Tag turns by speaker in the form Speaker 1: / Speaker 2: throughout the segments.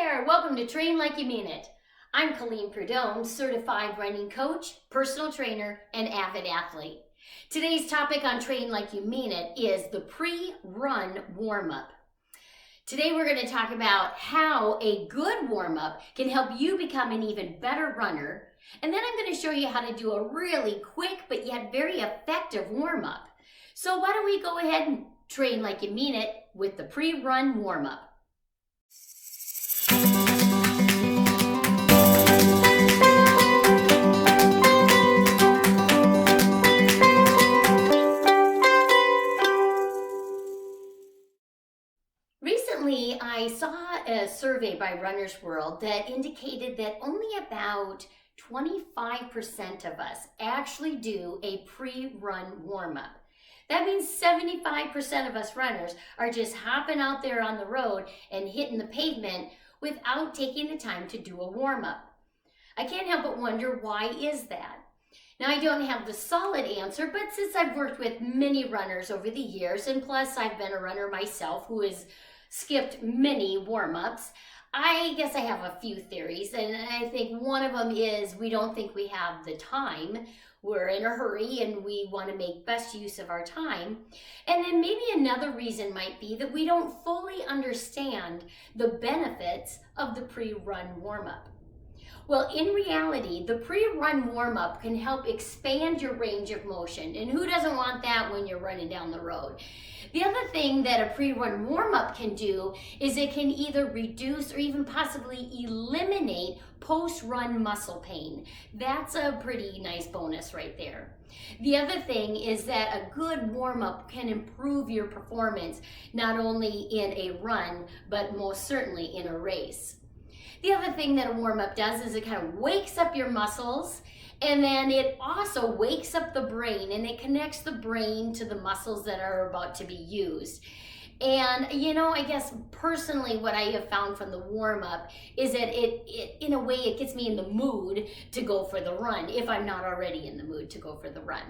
Speaker 1: there, welcome to Train Like You Mean It. I'm Colleen Prudhomme, certified running coach, personal trainer, and avid athlete. Today's topic on Train Like You Mean It is the pre-run warm-up. Today we're going to talk about how a good warm-up can help you become an even better runner, and then I'm going to show you how to do a really quick but yet very effective warm-up. So why don't we go ahead and train like you mean it with the pre-run warm-up. Recently, I saw a survey by Runner's World that indicated that only about 25% of us actually do a pre-run warm-up. That means 75% of us runners are just hopping out there on the road and hitting the pavement without taking the time to do a warm-up. I can't help but wonder, why is that? Now, I don't have the solid answer, but since I've worked with many runners over the years, and plus I've been a runner myself who has skipped many warm-ups, I guess I have a few theories, and I think one of them is we don't think we have the time. We're in a hurry and we want to make best use of our time. And then maybe another reason might be that we don't fully understand the benefits of the pre-run warm-up. Well, in reality, the pre-run warm-up can help expand your range of motion. And who doesn't want that when you're running down the road? The other thing that a pre-run warm-up can do is it can either reduce or even possibly eliminate post-run muscle pain. That's a pretty nice bonus right there. The other thing is that a good warm-up can improve your performance, not only in a run, but most certainly in a race. The other thing that a warm-up does is it kind of wakes up your muscles, and then it also wakes up the brain, and it connects the brain to the muscles that are about to be used. And I guess personally what I have found from the warm-up is that it in a way it gets me in the mood to go for the run if I'm not already in the mood to go for the run.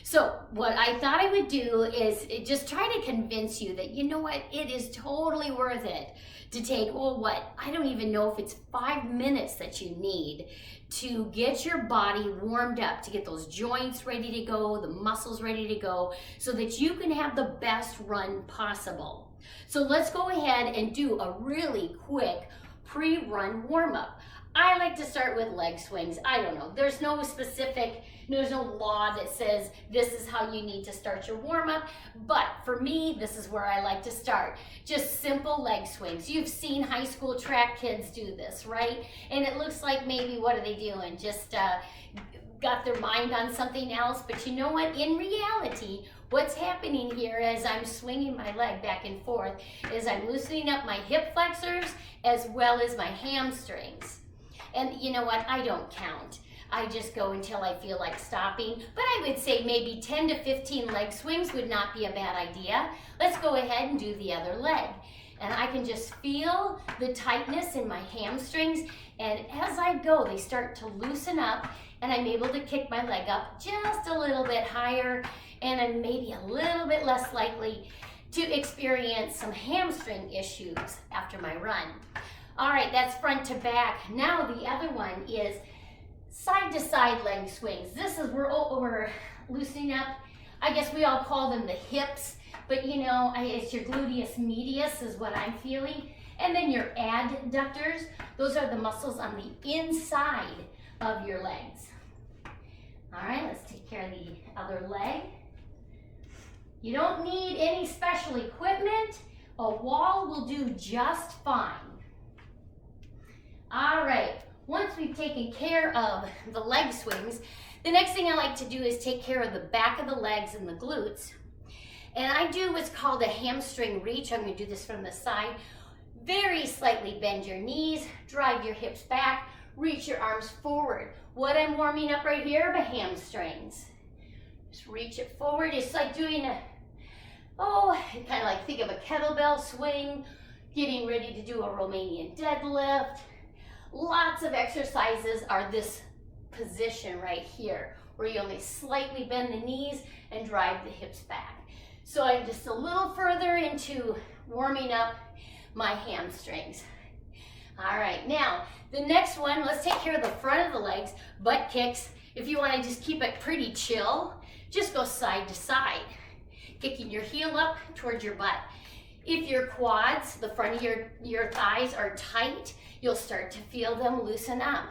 Speaker 1: So what I thought I would do is just try to convince you that it is totally worth it to take, I don't even know if it's 5 minutes that you need to get your body warmed up, to get those joints ready to go, the muscles ready to go, so that you can have the best run possible. So let's go ahead and do a really quick pre-run warm-up. I like to start with leg swings. I don't know, there's no law that says this is how you need to start your warm-up, but for me, this is where I like to start. Just simple leg swings. You've seen high school track kids do this, right? And it looks like maybe, what are they doing? Just got their mind on something else, but you know what? In reality, what's happening here as I'm swinging my leg back and forth is I'm loosening up my hip flexors as well as my hamstrings. And you know what? I don't count. I just go until I feel like stopping. But I would say maybe 10 to 15 leg swings would not be a bad idea. Let's go ahead and do the other leg. And I can just feel the tightness in my hamstrings. And as I go, they start to loosen up, and I'm able to kick my leg up just a little bit higher, and I'm maybe a little bit less likely to experience some hamstring issues after my run. All right, that's front to back. Now the other one is side to side leg swings. This is where we're loosening up. I guess we all call them the hips, but it's your gluteus medius is what I'm feeling. And then your adductors, those are the muscles on the inside of your legs. All right, let's take care of the other leg. You don't need any special equipment. A wall will do just fine. All right, once we've taken care of the leg swings, the next thing I like to do is take care of the back of the legs and the glutes. And I do what's called a hamstring reach. I'm going to do this from the side. Very slightly bend your knees, drive your hips back, reach your arms forward. What I'm warming up right here are my hamstrings. Just reach it forward. It's like doing kind of like think of a kettlebell swing, getting ready to do a Romanian deadlift. Lots of exercises are this position right here, where you only slightly bend the knees and drive the hips back. So I'm just a little further into warming up my hamstrings. All right, now the next one, let's take care of the front of the legs, butt kicks. If you want to just keep it pretty chill, just go side to side, kicking your heel up towards your butt. If your quads, the front of your thighs are tight, you'll start to feel them loosen up.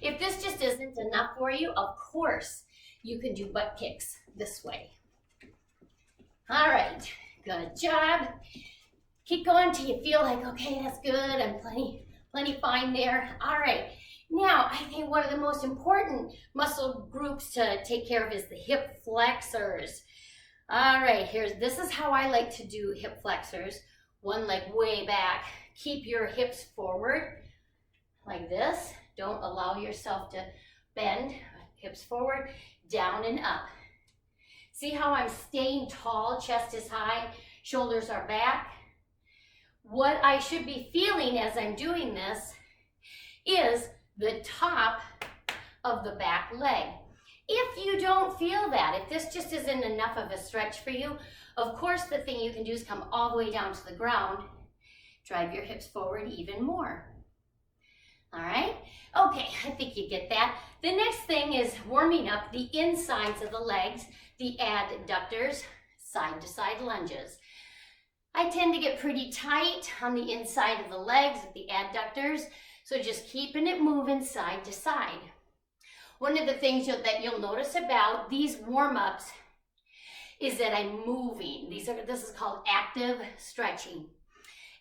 Speaker 1: If this just isn't enough for you, of course, you can do butt kicks this way. All right, good job. Keep going till you feel like, okay, that's good, I'm plenty fine there. All right, now I think one of the most important muscle groups to take care of is the hip flexors. All right, this is how I like to do hip flexors. One leg way back. Keep your hips forward like this. Don't allow yourself to bend. Hips forward, down and up. See how I'm staying tall, chest is high, shoulders are back? What I should be feeling as I'm doing this is the top of the back leg. If you don't feel that, if this just isn't enough of a stretch for you, of course the thing you can do is come all the way down to the ground, drive your hips forward even more. All right, okay, I think you get that. The next thing is warming up the insides of the legs, the adductors, side to side lunges. I tend to get pretty tight on the inside of the legs, the adductors, so just keeping it moving side to side. One of the things that you'll notice about these warm-ups is that I'm moving. This is called active stretching.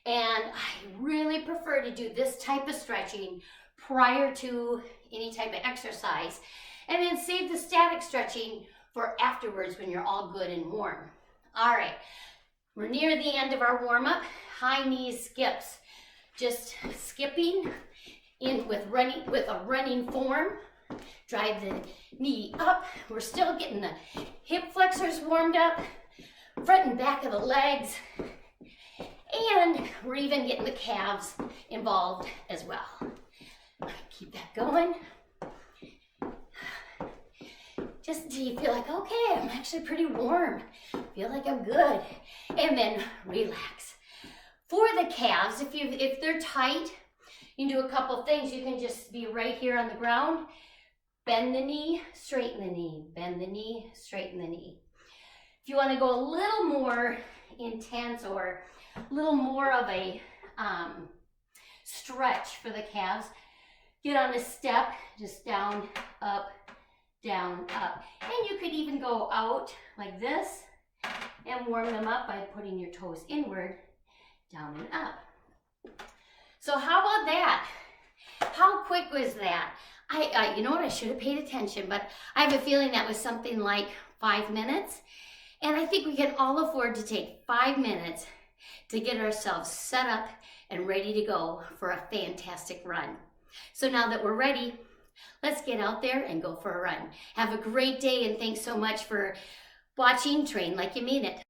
Speaker 1: And I really prefer to do this type of stretching prior to any type of exercise, and then save the static stretching for afterwards when you're all good and warm. All right, we're near the end of our warm-up. High knee skips. Just skipping in with a running form. Drive the knee up. We're still getting the hip flexors warmed up, front and back of the legs, and we're even getting the calves involved as well. Keep that going. Just until you feel like, okay, I'm actually pretty warm. Feel like I'm good. And then relax. For the calves, if they're tight, you can do a couple things. You can just be right here on the ground. Bend the knee, straighten the knee. Bend the knee, straighten the knee. If you want to go a little more intense or a little more of a stretch for the calves, get on a step, just down, up, up. And you could even go out like this and warm them up by putting your toes inward, down and up. So how about that? How quick was that? You know what, I should have paid attention, but I have a feeling that was something like 5 minutes. And I think we can all afford to take 5 minutes to get ourselves set up and ready to go for a fantastic run. So now that we're ready, let's get out there and go for a run. Have a great day, and thanks so much for watching Train Like You Mean It.